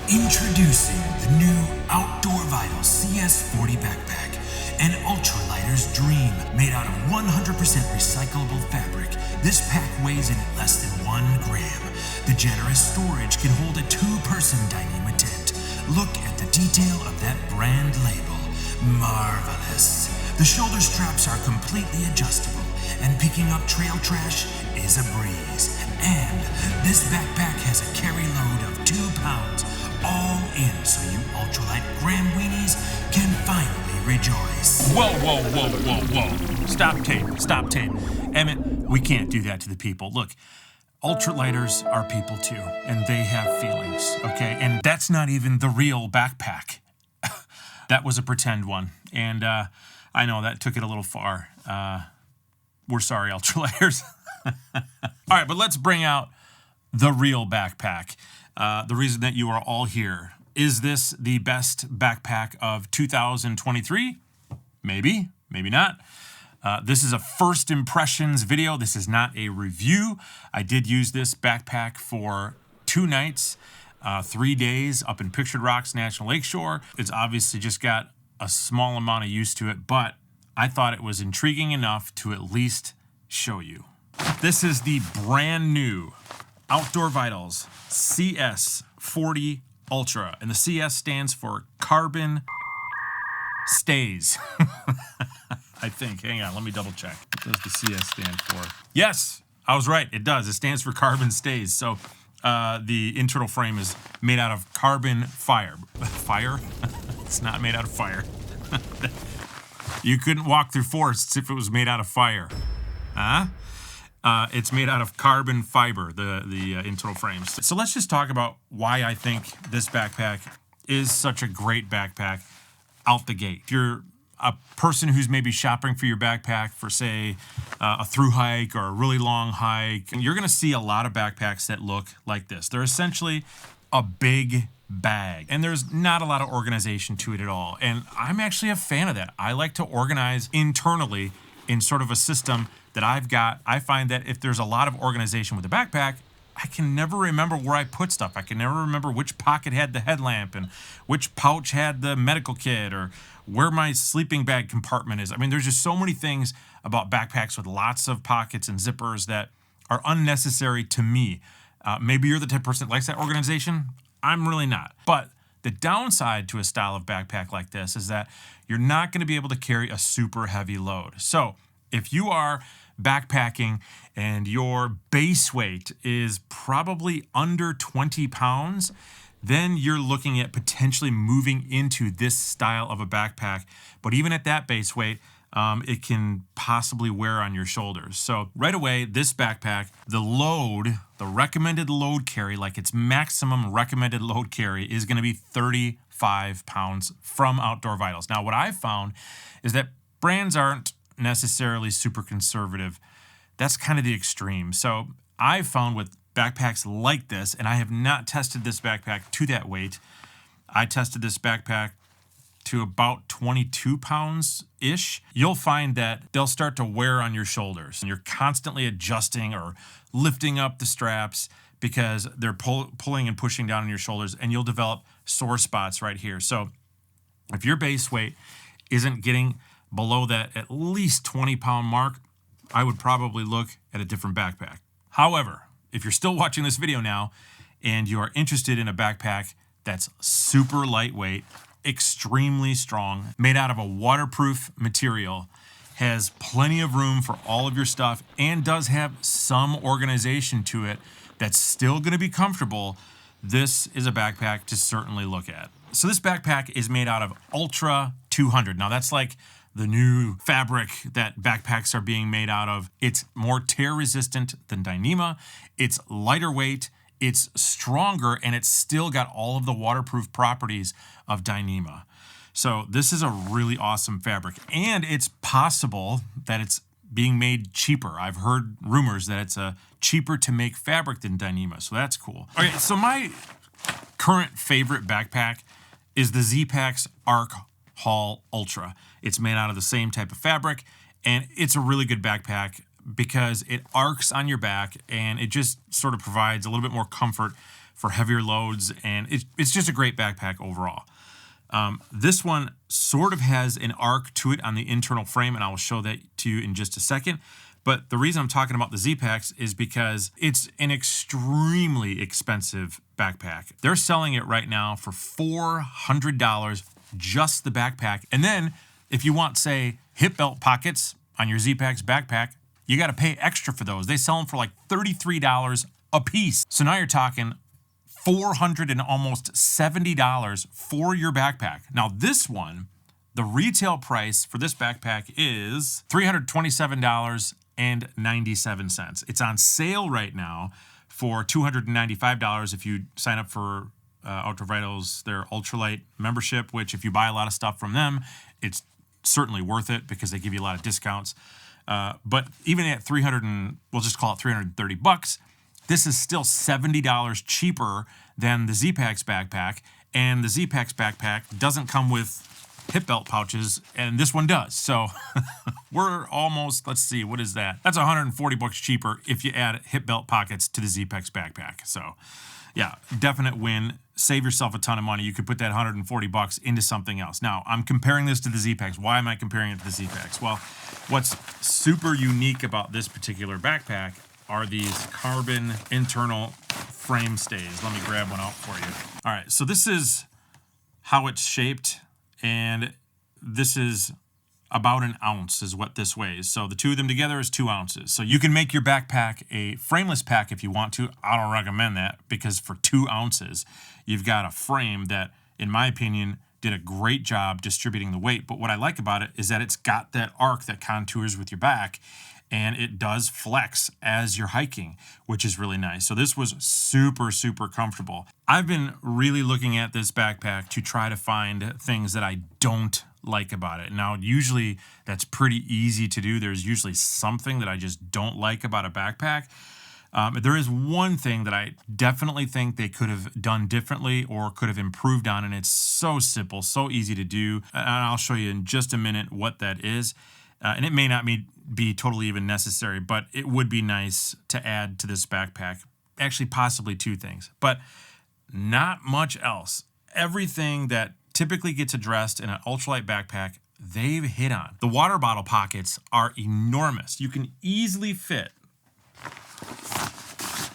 Introducing the new Outdoor Vital CS40 backpack, an ultralighter's dream made out of 100% recyclable fabric. This pack weighs in at less than 1 gram. The generous storage can hold a 2-person Dyneema tent. Look at the detail of that brand label. Marvelous. The shoulder straps are completely adjustable, and picking up trail trash is a breeze. And this backpack has a carry load of 2 pounds, all in, so you ultralight gram weenies can finally rejoice. Whoa, whoa, whoa, whoa, whoa. Stop tape. Emmett, we can't do that to the people. Look, ultralighters are people too, and they have feelings, okay? And that's not even the real backpack. That was a pretend one, and I know that took it a little far. We're sorry, ultralighters. All right, but let's bring out the real backpack. The reason that you are all here. Is this the best backpack of 2023? Maybe, maybe not. This is a first impressions video. This is not a review. I did use this backpack for 2 nights, 3 days up in Pictured Rocks National Lakeshore. It's obviously just got a small amount of use to it, but I thought it was intriguing enough to at least show you. This is the brand new Outdoor Vitals CS40 Ultra, and the CS stands for Carbon Stays. I think. Hang on, let me double check. What does the CS stand for? Yes, I was right. It does. It stands for Carbon Stays. So the internal frame is made out of carbon fiber. Fire? It's not made out of fire. You couldn't walk through forests if it was made out of fire. Huh? It's made out of carbon fiber, the internal frames. So let's just talk about why I think this backpack is such a great backpack out the gate. If you're a person who's maybe shopping for your backpack for, say, a through hike or a really long hike, you're going to see a lot of backpacks that look like this. They're essentially a big bag, and there's not a lot of organization to it at all. And I'm actually a fan of that. I like to organize internally in sort of a system that I've got. I find that if there's a lot of organization with a backpack, I can never remember where I put stuff. I can never remember which pocket had the headlamp and which pouch had the medical kit or where my sleeping bag compartment is. I mean, there's just so many things about backpacks with lots of pockets and zippers that are unnecessary to me. Maybe you're the type of person that likes that organization. I'm really not. But the downside to a style of backpack like this is that you're not going to be able to carry a super heavy load. So if you are backpacking and your base weight is probably under 20 pounds, then you're looking at potentially moving into this style of a backpack. But even at that base weight, it can possibly wear on your shoulders. So right away, this backpack, the load, the recommended load carry, like its maximum recommended load carry, is going to be 35 pounds from Outdoor Vitals. Now, what I've found is that brands aren't necessarily super conservative. That's kind of the extreme. So I've found with backpacks like this, and I have not tested this backpack to that weight. I tested this backpack to about 22 pounds-ish. You'll find that they'll start to wear on your shoulders, and you're constantly adjusting or lifting up the straps because they're pulling and pushing down on your shoulders, and you'll develop sore spots right here. So if your base weight isn't getting below that at least 20-pound mark, I would probably look at a different backpack. However, if you're still watching this video now and you are interested in a backpack that's super lightweight, extremely strong, made out of a waterproof material, has plenty of room for all of your stuff, and does have some organization to it that's still going to be comfortable, this is a backpack to certainly look at. So this backpack is made out of Ultra 200. Now that's like the new fabric that backpacks are being made out of. It's more tear resistant than Dyneema. It's lighter weight. It's stronger, and it's still got all of the waterproof properties of Dyneema. So this is a really awesome fabric, and it's possible that it's being made cheaper. I've heard rumors that it's cheaper to make fabric than Dyneema, so that's cool. Okay, so my current favorite backpack is the Z-Packs Arc Haul Ultra. It's made out of the same type of fabric, and it's a really good backpack. because it arcs on your back and it just sort of provides a little bit more comfort for heavier loads, and it's just a great backpack overall. This one sort of has an arc to it on the internal frame, and I will show that to you in just a second. But the reason I'm talking about the Z-Packs is because it's an extremely expensive backpack. They're selling it right now for $400, just the backpack. And then if you want, say, hip belt pockets on your Z-Packs backpack, you got to pay extra for those. They sell them for like $33 a piece. So now you're talking $400 and almost $70 for your backpack. Now this one, the retail price for this backpack is $327.97. It's on sale right now for $295 if you sign up for Outdoor Vitals, their ultralight membership, which if you buy a lot of stuff from them, it's certainly worth it because they give you a lot of discounts. But even at we'll just call it $330, this is still $70 cheaper than the Z-Packs backpack, and the Z-Packs backpack doesn't come with hip belt pouches, and this one does. So we're almost, let's see, what is that? That's $140 cheaper if you add hip belt pockets to the Z-Packs backpack. So yeah, definite win. Save yourself a ton of money. You could put that $140 into something else. Now, I'm comparing this to the Z-Packs. Why am I comparing it to the Z-Packs? Well, what's super unique about this particular backpack are these carbon internal frame stays. Let me grab one out for you. All right, so this is how it's shaped, and this is about an ounce is what this weighs. So the two of them together is 2 ounces. So you can make your backpack a frameless pack if you want to. I don't recommend that because for 2 ounces, you've got a frame that, in my opinion, did a great job distributing the weight. But what I like about it is that it's got that arc that contours with your back, and it does flex as you're hiking, which is really nice. So this was super, super comfortable. I've been really looking at this backpack to try to find things that I don't like about it. Now, usually that's pretty easy to do. There's usually something that I just don't like about a backpack. There is one thing that I definitely think they could have done differently or could have improved on, and it's so simple, so easy to do. And I'll show you in just a minute what that is. And it may not be totally even necessary, but it would be nice to add to this backpack. Actually, possibly 2 things, but not much else. Everything that typically gets addressed in an ultralight backpack, they've hit on. The water bottle pockets are enormous. You can easily fit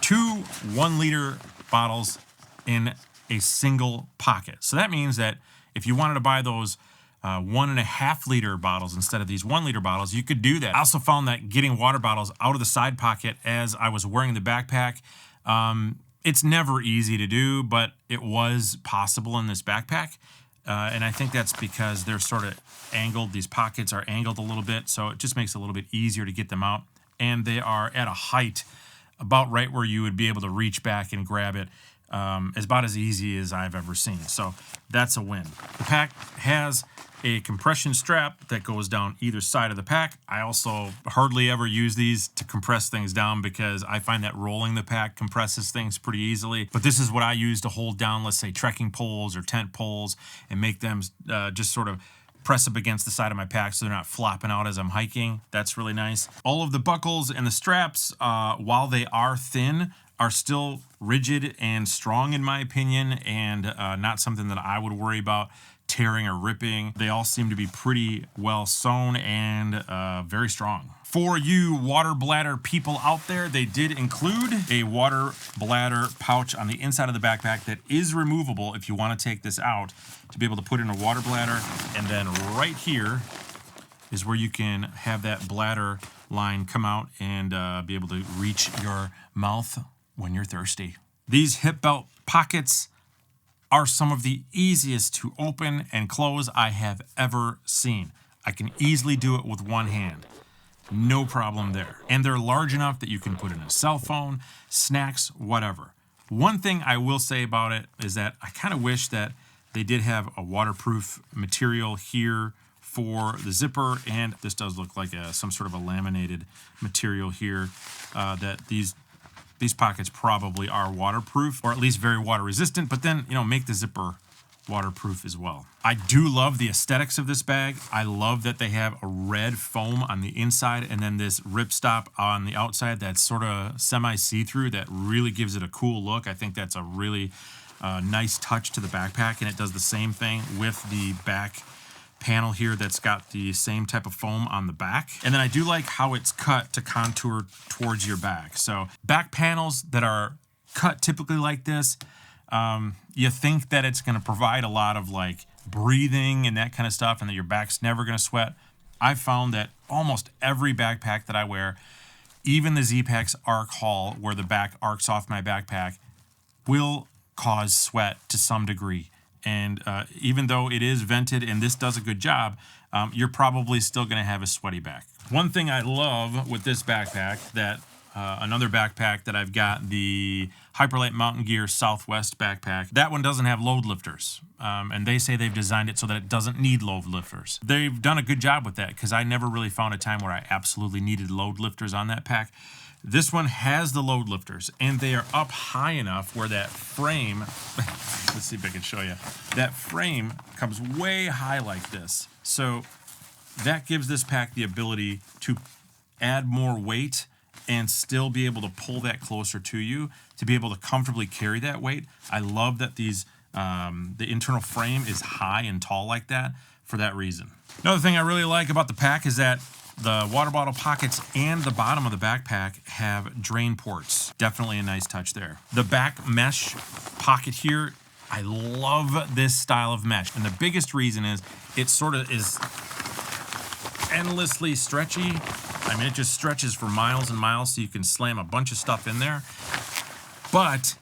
2 1-liter bottles in a single pocket. So that means that if you wanted to buy those 1.5-liter bottles instead of these 1-liter bottles, you could do that. I also found that getting water bottles out of the side pocket as I was wearing the backpack, it's never easy to do, but it was possible in this backpack. And I think that's because they're sort of angled. These pockets are angled a little bit, so it just makes it a little bit easier to get them out. And they are at a height about right where you would be able to reach back and grab it. It's about as easy as I've ever seen. So that's a win. The pack has a compression strap that goes down either side of the pack. I also hardly ever use these to compress things down because I find that rolling the pack compresses things pretty easily. But this is what I use to hold down, let's say, trekking poles or tent poles and make them just sort of press up against the side of my pack so they're not flopping out as I'm hiking. That's really nice. All of the buckles and the straps, while they are thin, are still rigid and strong in my opinion, and not something that I would worry about tearing or ripping. They all seem to be pretty well sewn and very strong. For you water bladder people out there, they did include a water bladder pouch on the inside of the backpack that is removable if you want to take this out to be able to put in a water bladder. And then right here is where you can have that bladder line come out and be able to reach your mouth when you're thirsty. These hip belt pockets are some of the easiest to open and close I have ever seen. I can easily do it with one hand. No problem there. And they're large enough that you can put in a cell phone, snacks, whatever. One thing I will say about it is that I kind of wish that they did have a waterproof material here for the zipper, and this does look like some sort of a laminated material here that these pockets probably are waterproof, or at least very water resistant, but then, make the zipper waterproof as well. I do love the aesthetics of this bag. I love that they have a red foam on the inside and then this ripstop on the outside that's sort of semi see-through that really gives it a cool look. I think that's a really nice touch to the backpack, and it does the same thing with the back panel here that's got the same type of foam on the back. And then I do like how it's cut to contour towards your back. So back panels that are cut typically like this, you think that it's going to provide a lot of like breathing and that kind of stuff and that your back's never going to sweat. I've found that almost every backpack that I wear, even the Z-Packs Arc Haul where the back arcs off my backpack, will cause sweat to some degree. And even though it is vented and this does a good job, you're probably still going to have a sweaty back. One thing I love with this backpack that another backpack that I've got, the Hyperlight Mountain Gear Southwest backpack, that one doesn't have load lifters. And they say they've designed it so that it doesn't need load lifters. They've done a good job with that because I never really found a time where I absolutely needed load lifters on that pack. This one has the load lifters, and they are up high enough where that frame, let's see if I can show you, that frame comes way high like this. So that gives this pack the ability to add more weight and still be able to pull that closer to you to be able to comfortably carry that weight. I love that these the internal frame is high and tall like that for that reason. Another thing I really like about the pack is that the water bottle pockets and the bottom of the backpack have drain ports. Definitely a nice touch there. The back mesh pocket here, I love this style of mesh. And the biggest reason is it sort of is endlessly stretchy. I mean, it just stretches for miles and miles so you can slam a bunch of stuff in there. But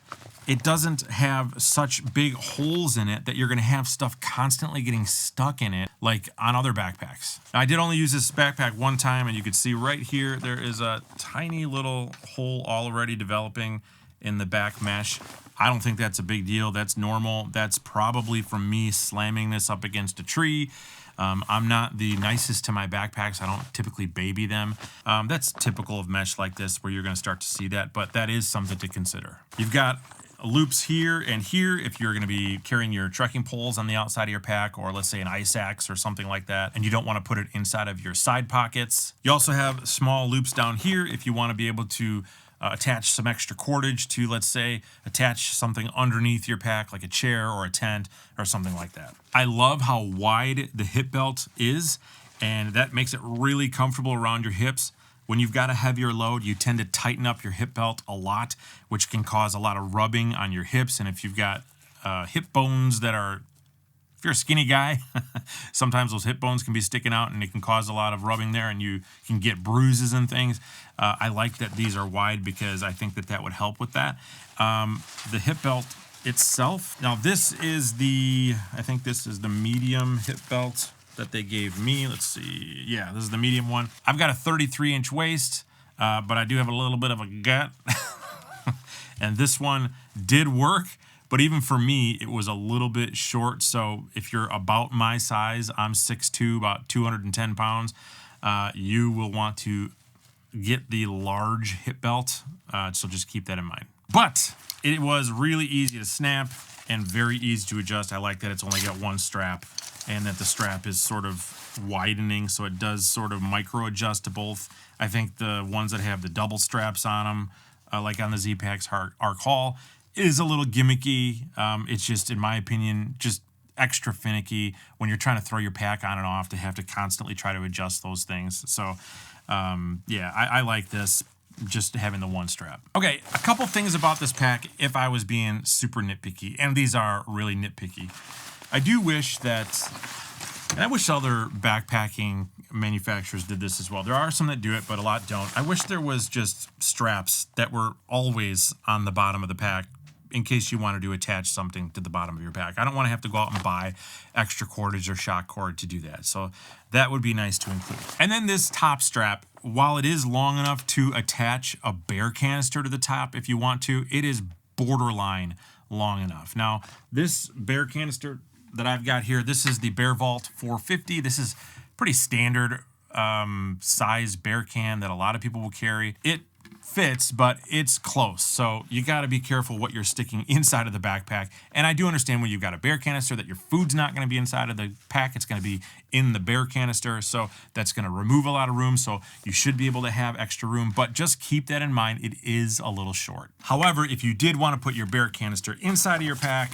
it doesn't have such big holes in it that you're going to have stuff constantly getting stuck in it like on other backpacks. I did only use this backpack one time, and you can see right here there is a tiny little hole already developing in the back mesh. I don't think that's a big deal. That's normal. That's probably from me slamming this up against a tree. I'm not the nicest to my backpacks. I don't typically baby them. That's typical of mesh like this where you're going to start to see that, but that is something to consider. You've got loops here and here if you're going to be carrying your trekking poles on the outside of your pack, or let's say an ice axe or something like that, and you don't want to put it inside of your side pockets. You also have small loops down here if you want to be able to attach some extra cordage to, let's say, attach something underneath your pack like a chair or a tent or something like that. I love how wide the hip belt is, and that makes it really comfortable around your hips. When you've got a heavier load, you tend to tighten up your hip belt a lot, which can cause a lot of rubbing on your hips. And if you've got hip bones that are, if you're a skinny guy, sometimes those hip bones can be sticking out and it can cause a lot of rubbing there and you can get bruises and things. I like that these are wide because I think that that would help with that. The hip belt itself, now this is I think this is the medium hip belt that they gave me. Let's see. Yeah, this is the medium one. I've got a 33-inch waist, but I do have a little bit of a gut. And this one did work, but even for me, it was a little bit short. So if you're about my size, I'm 6'2", about 210 pounds, you will want to get the large hip belt. So just keep that in mind. But it was really easy to snap and very easy to adjust. I like that it's only got one strap, and that the strap is sort of widening, so it does sort of micro adjust to both. I think the ones that have the double straps on them, like on the Z-Packs Arc Haul, is a little gimmicky. It's just, in my opinion, just extra finicky when you're trying to throw your pack on and off to have to constantly try to adjust those things. So, yeah, I like this, just having the one strap. Okay, a couple things about this pack if I was being super nitpicky, and these are really nitpicky. I do wish that, and I wish other backpacking manufacturers did this as well. There are some that do it, but a lot don't. I wish there was just straps that were always on the bottom of the pack in case you wanted to attach something to the bottom of your pack. I don't want to have to go out and buy extra cordage or shock cord to do that. So that would be nice to include. And then this top strap, while it is long enough to attach a bear canister to the top if you want to, it is borderline long enough. Now, this bear canister that I've got here, this is the Bear Vault 450. This is pretty standard size bear can that a lot of people will carry. It fits, but it's close. So you got to be careful what you're sticking inside of the backpack. And I do understand when you've got a bear canister that your food's not going to be inside of the pack. It's going to be in the bear canister. So that's going to remove a lot of room. So you should be able to have extra room, but just keep that in mind. It is a little short. However, if you did want to put your bear canister inside of your pack,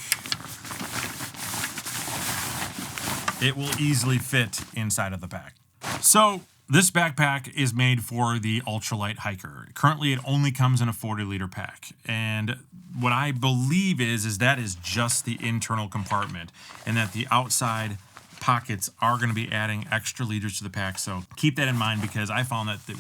it will easily fit inside of the pack. So this backpack is made for the ultralight hiker. Currently, it only comes in a 40-liter pack. And what I believe is that is just the internal compartment, and that the outside pockets are going to be adding extra liters to the pack. So keep that in mind, because I found that it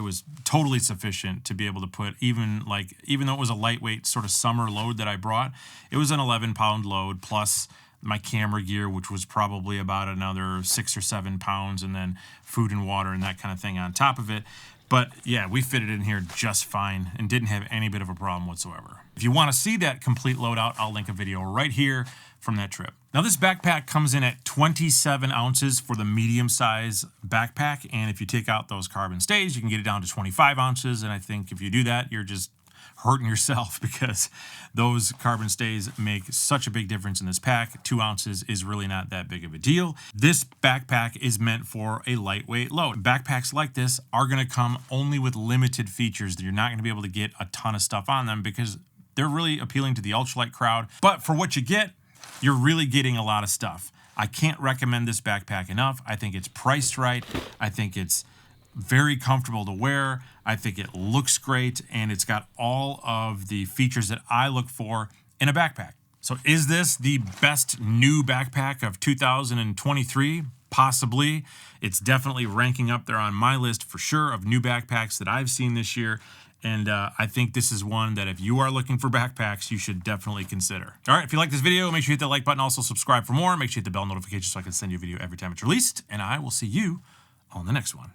was totally sufficient to be able to put, even though it was a lightweight sort of summer load that I brought, it was an 11-pound load plus my camera gear, which was probably about another 6 or 7 pounds, and then food and water and that kind of thing on top of it. But yeah, we fit it in here just fine and didn't have any bit of a problem whatsoever. If you want to see that complete loadout, I'll link a video right here from that trip. Now this backpack comes in at 27 ounces for the medium size backpack. And if you take out those carbon stays, you can get it down to 25 ounces. And I think if you do that, you're just hurting yourself, because those carbon stays make such a big difference in this pack. 2 ounces is really not that big of a deal. This backpack is meant for a lightweight load. Backpacks like this are going to come only with limited features that you're not going to be able to get a ton of stuff on them, because they're really appealing to the ultralight crowd. But for what you get, you're really getting a lot of stuff. I can't recommend this backpack enough. I think it's priced right. I think it's very comfortable to wear. I think it looks great, and it's got all of the features that I look for in a backpack. So is this the best new backpack of 2023? Possibly. It's definitely ranking up there on my list for sure of new backpacks that I've seen this year. And I think this is one that if you are looking for backpacks, you should definitely consider. All right, if you like this video, make sure you hit that like button. Also subscribe for more. Make sure you hit the bell notification so I can send you a video every time it's released. And I will see you on the next one.